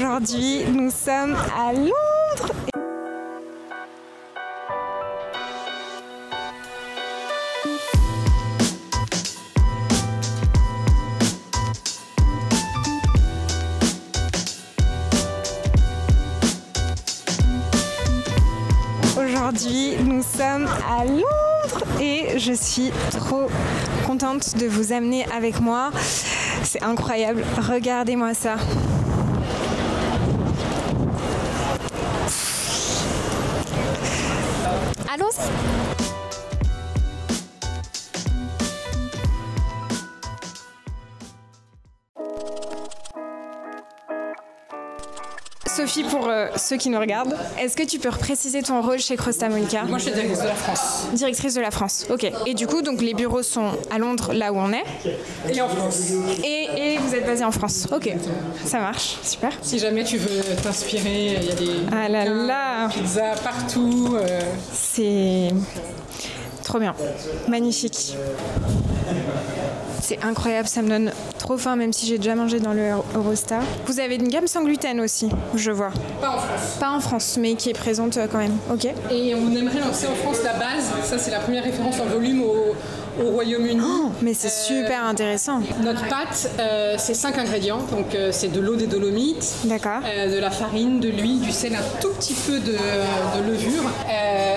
Aujourd'hui, nous sommes à Londres. Aujourd'hui, nous sommes à Londres et je suis trop contente de vous amener avec moi. C'est incroyable, regardez-moi ça. Allons-y. Sophie, pour ceux qui nous regardent, est-ce que tu peux repréciser ton rôle chez Crosta Monica ? Moi, je suis directrice de la France. Directrice de la France, ok. Et du coup, donc les bureaux sont à Londres, là où on est. Et en France. Et vous êtes basé en France, ok. Ça marche, super. Si jamais tu veux t'inspirer, il y a des Ah là là, pizzas partout. c'est trop bien, magnifique. C'est incroyable, ça me donne trop faim, même si j'ai déjà mangé dans le Eurostar. Vous avez une gamme sans gluten aussi, je vois. Pas en France. Pas en France, mais qui est présente quand même, ok. Et on aimerait lancer en France la base. Ça, c'est la première référence en volume au Royaume-Uni. Oh, mais c'est super intéressant. Notre pâte, c'est 5 ingrédients. Donc, c'est de l'eau des Dolomites, D'accord. de la farine, de l'huile, du sel, un tout petit peu de levure.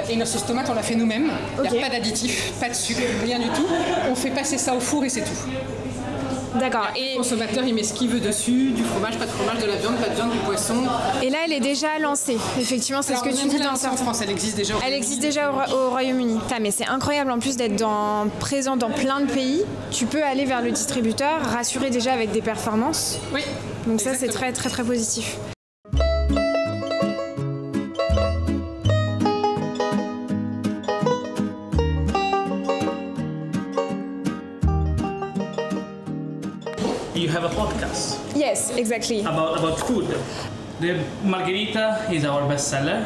Et notre sauce tomate, on l'a fait nous-mêmes. Il n'y a pas d'additifs, pas de sucre, rien du tout. On fait passer ça au four et c'est tout. D'accord. Le consommateur, il met ce qu'il veut dessus, du fromage, pas de fromage, de la viande, pas de viande, du poisson. Et là, elle est déjà lancée. Effectivement, c'est ce que tu dis dans en France, elle existe déjà. Elle existe déjà au Royaume-Uni. Mais c'est incroyable en plus d'être présent dans plein de pays. Tu peux aller vers le distributeur, rassurer déjà avec des performances. Oui. Donc ça, c'est exactement. très très très positif. You have a podcast Yes, exactly. about food. The margherita is our best seller.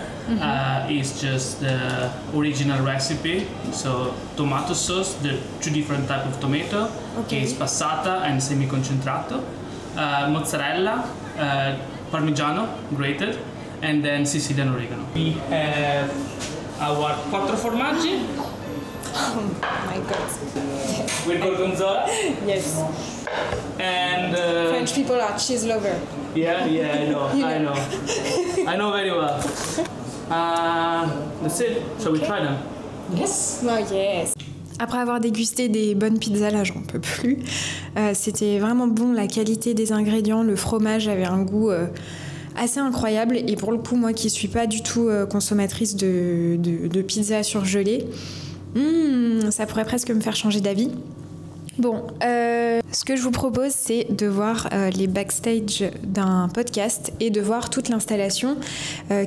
It's just the original recipe. So tomato sauce, the two different type of tomato. Okay. Is passata and semi-concentrato. Mozzarella, Parmigiano grated, and then Sicilian oregano. We have our quattro formaggi Oh my God. with gorgonzola. Yes. And French people are cheese lover. yeah, I know. I know very well. That's it. Shall we try them? Yes. Oh yes. Après avoir dégusté des bonnes pizzas, là, j'en peux plus. C'était vraiment bon, la qualité des ingrédients, le fromage avait un goût assez incroyable. Et pour le coup, moi qui suis pas du tout consommatrice de pizza surgelée, ça pourrait presque me faire changer d'avis. Bon, ce que je vous propose, c'est de voir les backstage d'un podcast et de voir toute l'installation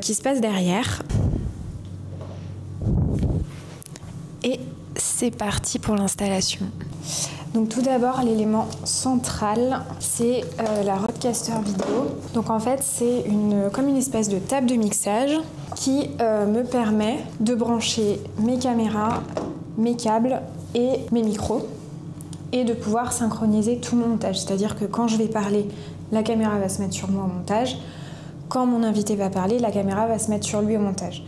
qui se passe derrière. Et c'est parti pour l'installation. Donc tout d'abord, l'élément central, c'est la Rodecaster vidéo. Donc en fait, c'est comme une espèce de table de mixage qui me permet de brancher mes caméras, mes câbles et mes micros et de pouvoir synchroniser tout mon montage. C'est-à-dire que quand je vais parler, la caméra va se mettre sur moi au montage. Quand mon invité va parler, la caméra va se mettre sur lui au montage.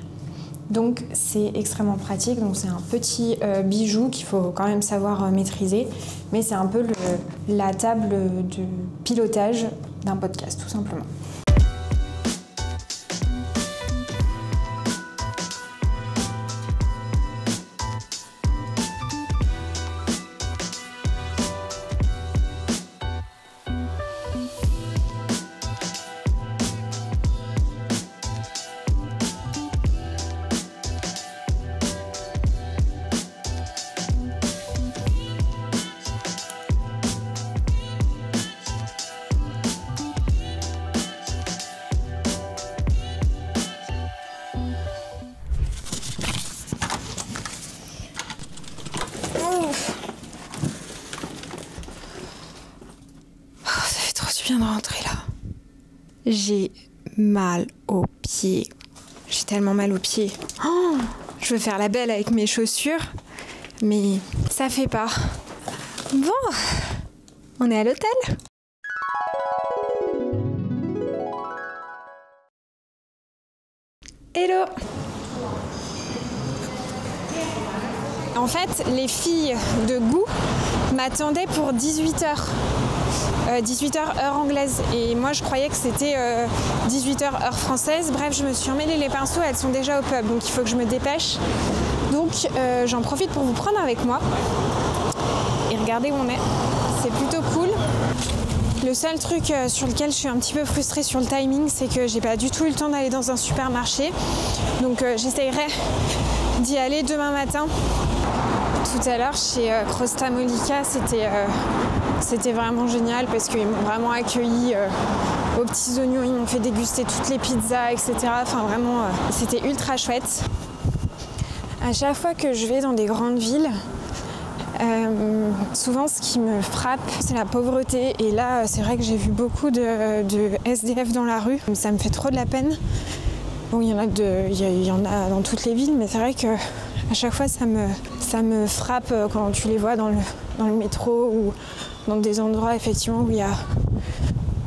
Donc c'est extrêmement pratique, donc c'est un petit bijou qu'il faut quand même savoir maîtriser, mais c'est un peu la table de pilotage d'un podcast tout simplement. Je viens de rentrer là. J'ai mal aux pieds. J'ai tellement mal aux pieds. Oh, je veux faire la belle avec mes chaussures, mais ça fait pas. Bon, on est à l'hôtel. Hello! En fait, les filles de Gou m'attendaient pour 18h. 18h heure anglaise. Et moi, je croyais que c'était 18h heure française. Bref, je me suis emmêlé les pinceaux, elles sont déjà au pub. Donc, il faut que je me dépêche. Donc, j'en profite pour vous prendre avec moi. Et regardez où on est. C'est plutôt cool. Le seul truc sur lequel je suis un petit peu frustrée sur le timing, c'est que j'ai pas du tout eu le temps d'aller dans un supermarché. Donc j'essayerai d'y aller demain matin. Tout à l'heure chez Crosta Molica, c'était vraiment génial parce qu'ils m'ont vraiment accueilli aux petits oignons, ils m'ont fait déguster toutes les pizzas, etc. Enfin vraiment, c'était ultra chouette. À chaque fois que je vais dans des grandes villes, souvent ce qui me frappe, c'est la pauvreté. Et là, c'est vrai que j'ai vu beaucoup de SDF dans la rue. Ça me fait trop de la peine. Bon, il y en a dans toutes les villes, mais c'est vrai que à chaque fois, ça me frappe quand tu les vois dans le métro ou dans des endroits effectivement où il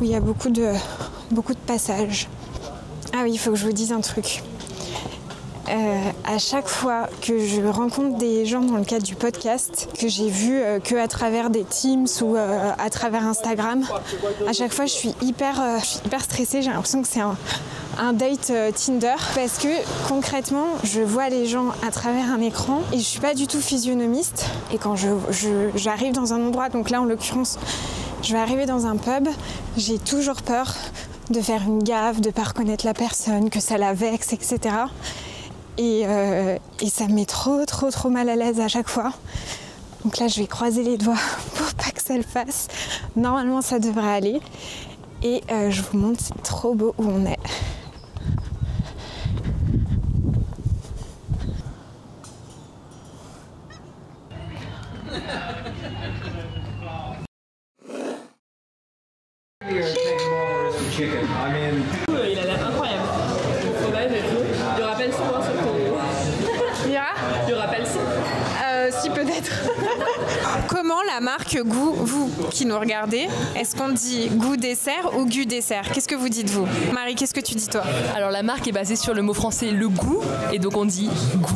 y a beaucoup de passages. Ah oui, il faut que je vous dise un truc. À chaque fois que je rencontre des gens dans le cadre du podcast, que j'ai vu que à travers des Teams ou à travers Instagram, à chaque fois je suis hyper stressée, j'ai l'impression que c'est un date Tinder parce que concrètement je vois les gens à travers un écran et je suis pas du tout physionomiste et quand j'arrive dans un endroit, donc là en l'occurrence je vais arriver dans un pub, j'ai toujours peur de faire une gaffe, de pas reconnaître la personne, que ça la vexe, etc. Et ça me met trop mal à l'aise à chaque fois. Donc là, je vais croiser les doigts pour pas que ça le fasse. Normalement, ça devrait aller. Et je vous montre, c'est trop beau où on est. Il a l'air incroyable. Le fromage et tout. Il y aura pas le son sur ton... Il y aura pas le son. Si, peut-être. Comment la marque Gou, vous qui nous regardez, est-ce qu'on dit Gou dessert ou Gu dessert? Qu'est-ce que vous dites, vous? Marie, qu'est-ce que tu dis, toi? Alors la marque est basée sur le mot français le goût et donc on dit goût.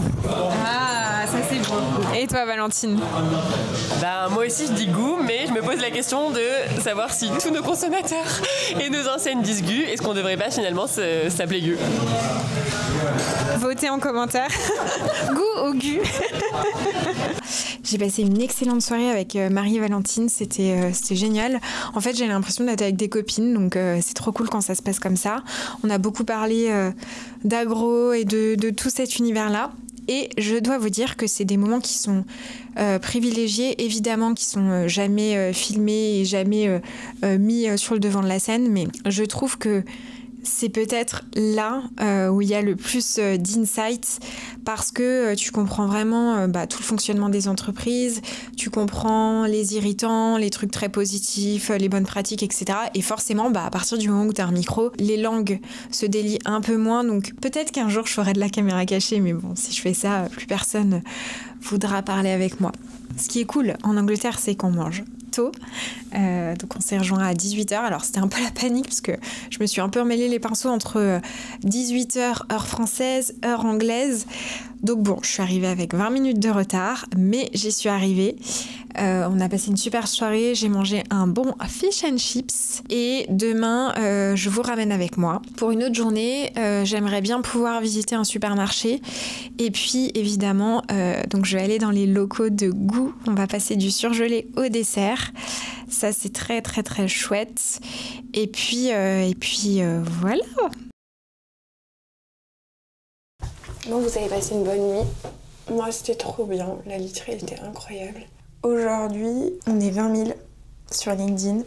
Ah, ça c'est bon. Et toi, Valentine? Ben, moi aussi je dis goût, mais je me pose la question de savoir si tous nos consommateurs et nos enseignes disent gu, est-ce qu'on devrait pas finalement s'appeler gu? Votez en commentaire. Goût ou Gu? J'ai passé une excellente soirée avec Marie et Valentine, c'était génial. En fait, j'ai l'impression d'être avec des copines, donc c'est trop cool quand ça se passe comme ça. On a beaucoup parlé d'agro et de tout cet univers-là. Et je dois vous dire que c'est des moments qui sont privilégiés, évidemment, qui sont jamais filmés et jamais mis sur le devant de la scène, mais je trouve que c'est peut-être là où il y a le plus d'insights parce que tu comprends vraiment tout le fonctionnement des entreprises, tu comprends les irritants, les trucs très positifs, les bonnes pratiques, etc. Et forcément, à partir du moment où tu as un micro, les langues se délient un peu moins. Donc peut-être qu'un jour, je ferai de la caméra cachée, mais bon, si je fais ça, plus personne voudra parler avec moi. Ce qui est cool en Angleterre, c'est qu'on mange tôt. Donc on s'est rejoint à 18h. Alors c'était un peu la panique parce que je me suis un peu emmêlé les pinceaux entre 18h heure française, heure anglaise. Donc bon, je suis arrivée avec 20 minutes de retard, mais j'y suis arrivée. On a passé une super soirée, j'ai mangé un bon fish and chips et demain je vous ramène avec moi. Pour une autre journée, j'aimerais bien pouvoir visiter un supermarché et puis évidemment, donc je vais aller dans les locaux de Gou. On va passer du surgelé au dessert. Ça c'est très chouette. Et puis voilà. Bon, vous avez passé une bonne nuit. Moi, c'était trop bien. La literie était incroyable. Aujourd'hui, on est 20 000 sur LinkedIn.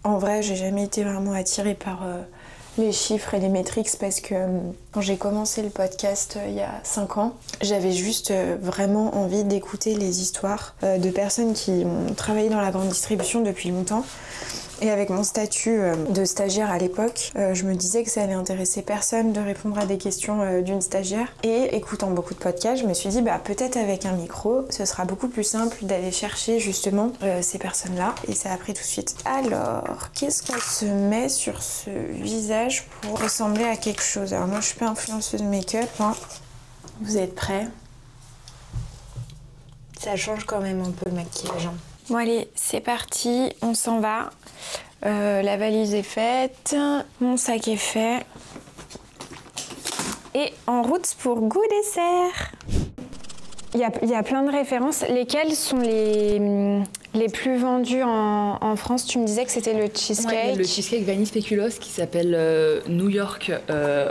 En vrai, j'ai jamais été vraiment attirée par les chiffres et les métriques parce que quand j'ai commencé le podcast il y a 5 ans, j'avais juste vraiment envie d'écouter les histoires de personnes qui ont travaillé dans la grande distribution depuis longtemps Et avec mon statut de stagiaire à l'époque, je me disais que ça allait intéresser personne de répondre à des questions d'une stagiaire. Et écoutant beaucoup de podcasts, je me suis dit peut-être avec un micro, ce sera beaucoup plus simple d'aller chercher justement ces personnes-là. Et ça a pris tout de suite. Alors, qu'est-ce qu'on se met sur ce visage pour ressembler à quelque chose? Alors moi, je suis pas influenceuse de make-up. Hein. Vous êtes prêts? Ça change quand même un peu le maquillage. Hein. Bon allez, c'est parti, on s'en va. La valise est faite, mon sac est fait. Et en route pour Goût Dessert. Il y a plein de références. Lesquelles sont les plus vendus en France? Tu me disais que c'était le cheesecake. Ouais, le cheesecake vanille spéculoos qui s'appelle New York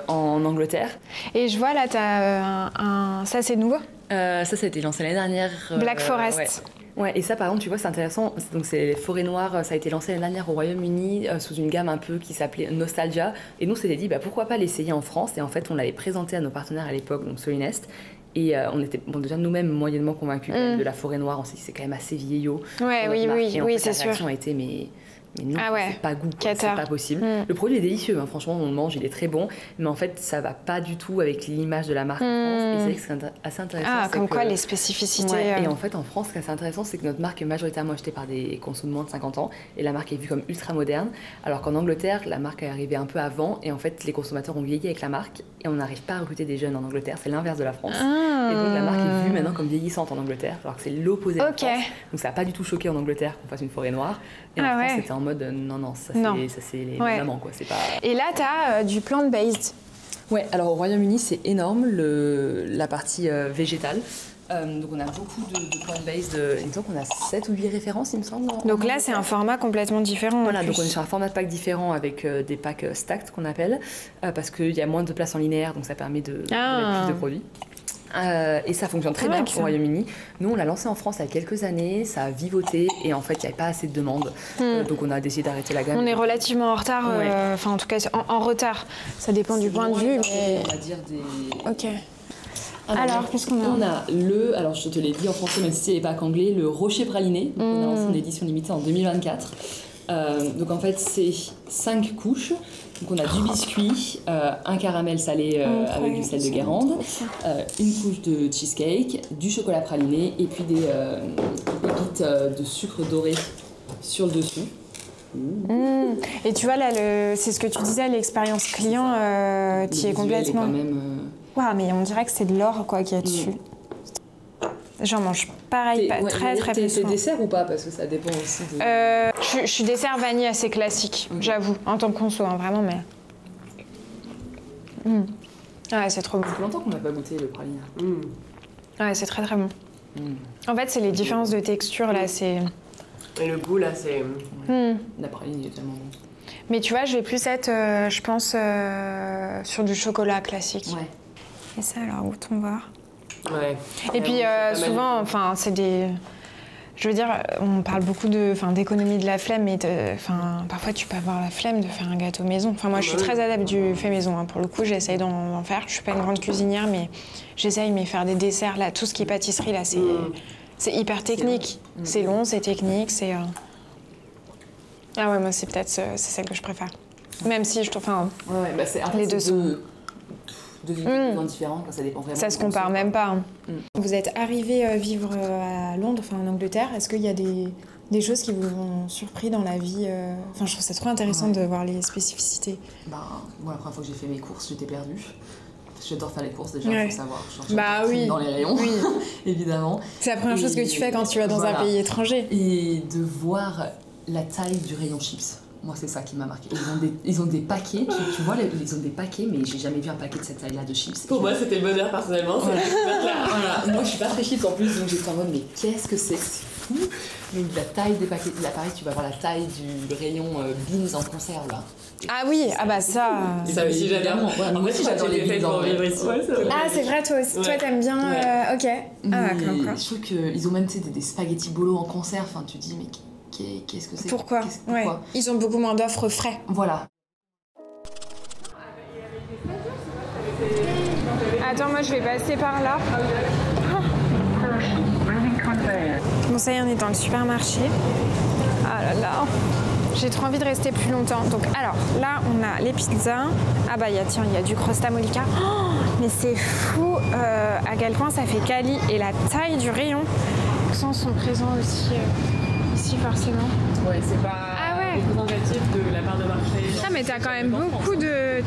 en Angleterre. Et je vois là, t'as ça c'est nouveau. Ça a été lancé l'année dernière. Black Forest. Ouais. Ouais, et ça par contre, tu vois, c'est intéressant. Donc c'est Forêt Noire, ça a été lancé l'année dernière au Royaume-Uni sous une gamme un peu qui s'appelait Nostalgia. Et nous, on s'était dit, pourquoi pas l'essayer en France? Et en fait, on l'avait présenté à nos partenaires à l'époque, donc Solinest. Et on était déjà nous-mêmes moyennement convaincus de la Forêt Noire. On s'est dit, c'est quand même assez vieillot. Ouais, oui, c'est sûr. La réaction a été, mais non, c'est pas goût, c'est pas possible. Le produit est délicieux, hein, franchement, on le mange, il est très bon, mais en fait, ça va pas du tout avec l'image de la marque en France. Et c'est assez intéressant. Ah, comme quoi les spécificités. Ouais, et en fait, en France, ce qui est assez intéressant, c'est que notre marque est majoritairement achetée par des consommateurs de moins de 50 ans, et la marque est vue comme ultra moderne, alors qu'en Angleterre, la marque est arrivée un peu avant, et en fait, les consommateurs ont vieilli avec la marque, et on n'arrive pas à recruter des jeunes en Angleterre, c'est l'inverse de la France. Et donc, la marque est vue maintenant comme vieillissante en Angleterre, alors que c'est l'opposé en France. Donc, ça n'a pas du tout choqué en Angleterre qu'on fasse une Forêt Noire. Et en France, c'était en mode non, ça c'est les mamans, quoi. C'est pas... Et là, t'as du plant-based. Ouais, alors au Royaume-Uni, c'est énorme, la partie végétale. Donc on a beaucoup de plant-based, il me semble qu'on a 7 ou 8 références, il me semble. Donc là, c'est un format complètement différent. Voilà, donc on est sur un format de pack différent avec des packs stacked qu'on appelle, parce qu'il y a moins de place en linéaire, donc ça permet de mettre plus de produits. Et ça fonctionne très bien au Royaume-Uni. Nous, on l'a lancé en France il y a quelques années, ça a vivoté et en fait, il n'y avait pas assez de demandes. Donc, on a décidé d'arrêter la gamme. On est relativement en retard, enfin, en tout cas, en retard. Ça dépend du point de vue, mais. On va dire des. Ok. Alors qu'est-ce qu'on a? On a alors je te l'ai dit en français, même si c'est pas qu'anglais, le Rocher Praliné. Donc, on a lancé une édition limitée en 2024. Donc, en fait, c'est 5 couches. Donc on a du biscuit, un caramel salé avec du sel de Guérande, une couche de cheesecake, du chocolat praliné et puis des pépites de sucre doré sur le dessus. Et tu vois là, c'est ce que tu disais, l'expérience client, tu es complètement. Quand même, Waouh, mais on dirait que c'est de l'or quoi qu'il y a dessus. J'en mange pareil, très peu T'es souvent. dessert ou pas? Parce que ça dépend aussi de... Je suis dessert vanille assez classique, j'avoue, en tant que conso, hein, vraiment, mais... Ouais, c'est trop bon. Ça fait longtemps qu'on n'a pas goûté le praliné. Ouais, c'est très très bon. En fait, c'est les différences de texture, là, c'est... Et le goût, là, c'est... La praline est tellement bon. Mais tu vois, je vais plus être, je pense, sur du chocolat classique. Ouais. Et ça, alors, goûtons voir. Ouais. Et puis souvent, enfin, c'est des... Je veux dire, on parle beaucoup d'économie de la flemme, mais parfois tu peux avoir la flemme de faire un gâteau maison. Enfin, moi, je suis très adepte du fait maison. Hein. Pour le coup, j'essaye d'en faire. Je suis pas une grande cuisinière, mais j'essaye. Mais faire des desserts, là, tout ce qui est pâtisserie, là, c'est hyper technique. C'est long, c'est technique, c'est... Ah ouais, moi, c'est peut-être c'est celle que je préfère. Même si je trouve... Enfin, les deux sont... Deux vies différentes, ça dépend vraiment. Ça se compare même pas. Hein. Vous êtes arrivé vivre à Londres, enfin en Angleterre. Est-ce qu'il y a des choses qui vous ont surpris dans la vie Enfin, je trouve ça trop intéressant de voir les spécificités. Moi, la première fois que j'ai fait mes courses, j'étais perdue. J'adore faire les courses déjà, il faut savoir. Dans les rayons, évidemment. C'est la première chose que tu fais quand tu vas dans un pays étranger. Et de voir la taille du rayon chips. Moi, c'est ça qui m'a marqué. Ils ont des paquets, tu vois, ils ont des paquets, mais j'ai jamais vu un paquet de cette taille-là de chips. Pour moi, c'était le bonheur personnellement. Voilà. Moi, je suis pas très chips en plus, donc j'étais en mode, mais qu'est-ce que c'est fou. Mais la taille des paquets, là, pareil, tu vas voir la taille du rayon beans en conserve, là. Ah oui, ah bah ça... Ça aussi, j'adore. En vrai, si j'adore les beans pour vivre ici. Ah, c'est vrai, toi aussi. Toi, t'aimes bien... Ok. Ah, d'accord. Je trouve qu'ils ont même des spaghettis bolo en conserve, enfin, tu te dis, mais... Qu'est-ce que c'est? Pourquoi? Ils ont beaucoup moins d'offres frais. Voilà. Attends, moi je vais passer par là. Bon, ça y est, on est dans le supermarché. Ah là là, J'ai trop envie de rester plus longtemps. Donc alors, là, on a les pizzas. Ah bah, il y a du Crosta Molica. Oh, mais c'est fou à quel point ça fait quali. Et la taille du rayon. Les accents sont présents aussi ici, forcément. Ouais, c'est pas représentatif de la part de marché. Ah, mais t'as quand même beaucoup de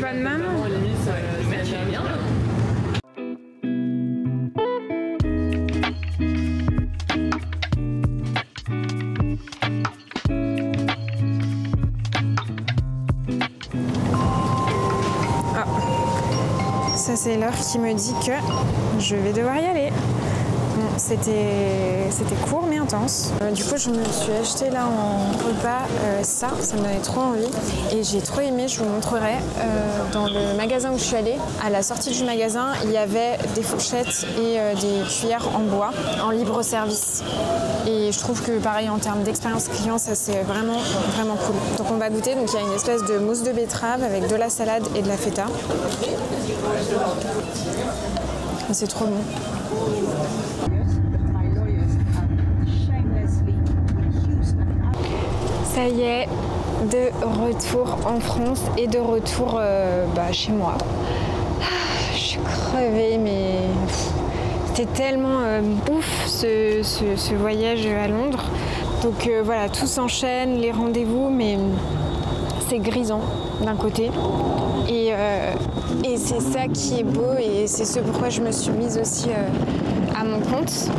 bonnes mamans. Limite, ça bien. Ça c'est l'heure qui me dit que je vais devoir y aller. Bon, c'était court mais intense. Du coup je me suis acheté là en repas ça me donnait trop envie et j'ai trop aimé, je vous montrerai. Dans le magasin où je suis allée, à la sortie du magasin, il y avait des fourchettes et des cuillères en bois en libre service. Et je trouve que pareil en termes d'expérience client, ça c'est vraiment cool. Donc on va goûter, donc il y a une espèce de mousse de betterave avec de la salade et de la feta. C'est trop bon. Ça y est, de retour en France et de retour chez moi. Je suis crevée, mais c'était tellement ouf ce voyage à Londres. Donc voilà, tout s'enchaîne, les rendez-vous, mais c'est grisant d'un côté. Et c'est ça qui est beau et c'est ce pourquoi je me suis mise aussi à mon compte.